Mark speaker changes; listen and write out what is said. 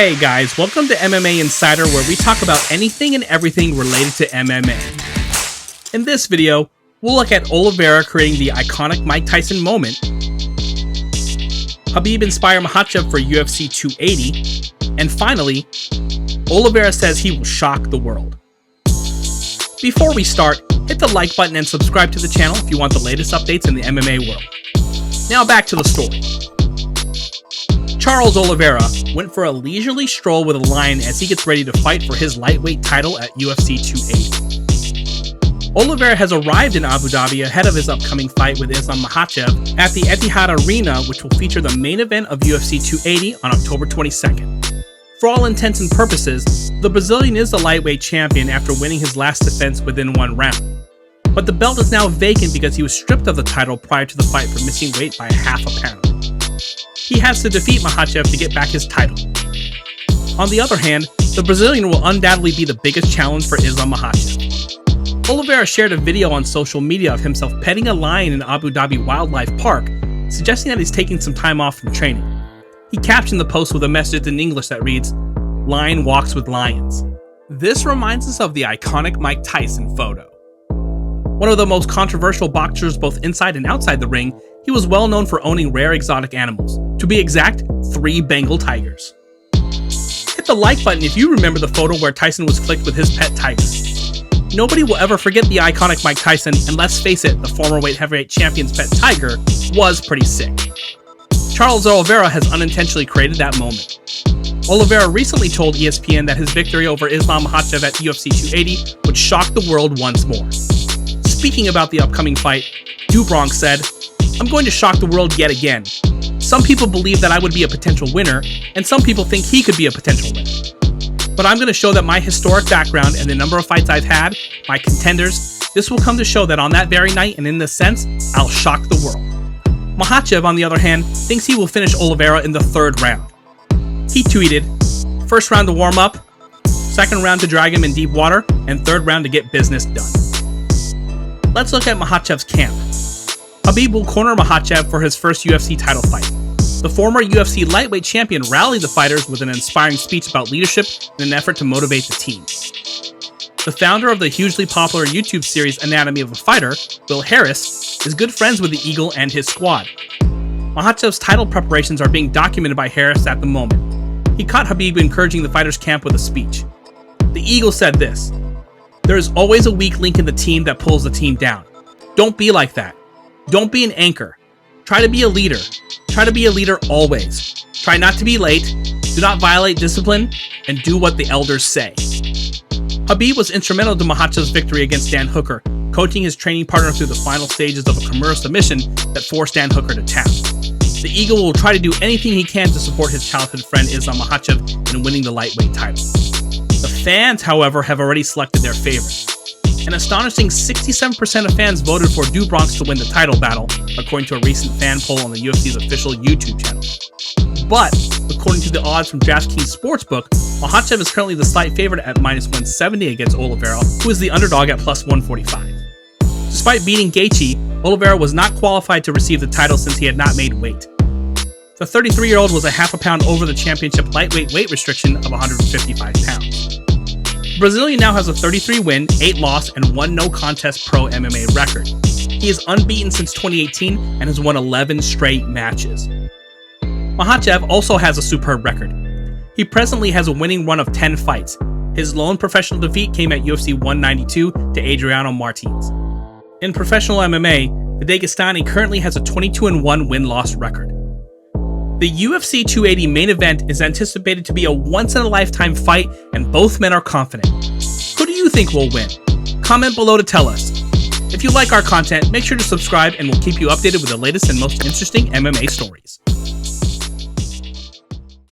Speaker 1: Hey guys, welcome to MMA Insider, where we talk about anything and everything related to MMA. In this video, we'll look at Oliveira creating the iconic Mike Tyson moment, Khabib inspire Makhachev for UFC 280, and finally, Oliveira says he will shock the world. Before we start, hit the like button and subscribe to the channel if you want the latest updates in the MMA world. Now back to the story. Charles Oliveira went for a leisurely stroll with a lion as he gets ready to fight for his lightweight title at UFC 280. Oliveira has arrived in Abu Dhabi ahead of his upcoming fight with Islam Makhachev at the Etihad Arena, which will feature the main event of UFC 280 on October 22nd. For all intents and purposes, the Brazilian is the lightweight champion after winning his last defense within one round. But the belt is now vacant because he was stripped of the title prior to the fight for missing weight by half a pound. He has to defeat Makhachev to get back his title. On the other hand, the Brazilian will undoubtedly be the biggest challenge for Islam Makhachev. Oliveira shared a video on social media of himself petting a lion in Abu Dhabi Wildlife Park, suggesting that he's taking some time off from training. He captioned the post with a message in English that reads, "Lion walks with lions." This reminds us of the iconic Mike Tyson photo. One of the most controversial boxers both inside and outside the ring, he was well known for owning rare exotic animals. To be exact, 3 Bengal tigers. Hit the like button if you remember the photo where Tyson was flicked with his pet tiger. Nobody will ever forget the iconic Mike Tyson, and let's face it, the former weight heavyweight champion's pet tiger was pretty sick. Charles Oliveira has unintentionally created that moment. Oliveira recently told ESPN that his victory over Islam Makhachev at UFC 280 would shock the world once more. Speaking about the upcoming fight, Dubronx said, "I'm going to shock the world yet again. Some people believe that I would be a potential winner, and some people think he could be a potential winner. But I'm going to show that my historic background and the number of fights I've had, my contenders, this will come to show that on that very night, and in this sense, I'll shock the world." Makhachev, on the other hand, thinks he will finish Oliveira in the 3rd round. He tweeted, "First round to warm up, 2nd round to drag him in deep water, and 3rd round to get business done." Let's look at Makhachev's camp. Khabib will corner Makhachev for his first UFC title fight. The former UFC lightweight champion rallied the fighters with an inspiring speech about leadership in an effort to motivate the team. The founder of the hugely popular YouTube series Anatomy of a Fighter, Will Harris, is good friends with the Eagle and his squad. Makhachev's title preparations are being documented by Harris at the moment. He caught Khabib encouraging the fighters' camp with a speech. The Eagle said this, "There is always a weak link in the team that pulls the team down. Don't be like that. Don't be an anchor. Try to be a leader. Try to be a leader always. Try not to be late. Do not violate discipline, and do what the elders say." Khabib was instrumental to Makhachev's victory against Dan Hooker, coaching his training partner through the final stages of a Kimura submission that forced Dan Hooker to tap. The Eagle will try to do anything he can to support his childhood friend Islam Makhachev in winning the lightweight title. The fans, however, have already selected their favorite. An astonishing 67% of fans voted for Dubronx to win the title battle, according to a recent fan poll on the UFC's official YouTube channel. But, according to the odds from DraftKings Sportsbook, Makhachev is currently the slight favorite at -170 against Oliveira, who is the underdog at +145. Despite beating Gaethje, Oliveira was not qualified to receive the title since he had not made weight. The 33-year-old was a half a pound over the championship lightweight weight restriction of 155 pounds. The Brazilian now has a 33-win, 8-loss, and 1 no-contest pro MMA record. He is unbeaten since 2018 and has won 11 straight matches. Makhachev also has a superb record. He presently has a winning run of 10 fights. His lone professional defeat came at UFC 192 to Adriano Martins. In professional MMA, the Dagestani currently has a 22-1 win-loss record. The UFC 280 main event is anticipated to be a once-in-a-lifetime fight, and both men are confident. Who do you think will win? Comment below to tell us. If you like our content, make sure to subscribe and we'll keep you updated with the latest and most interesting MMA stories.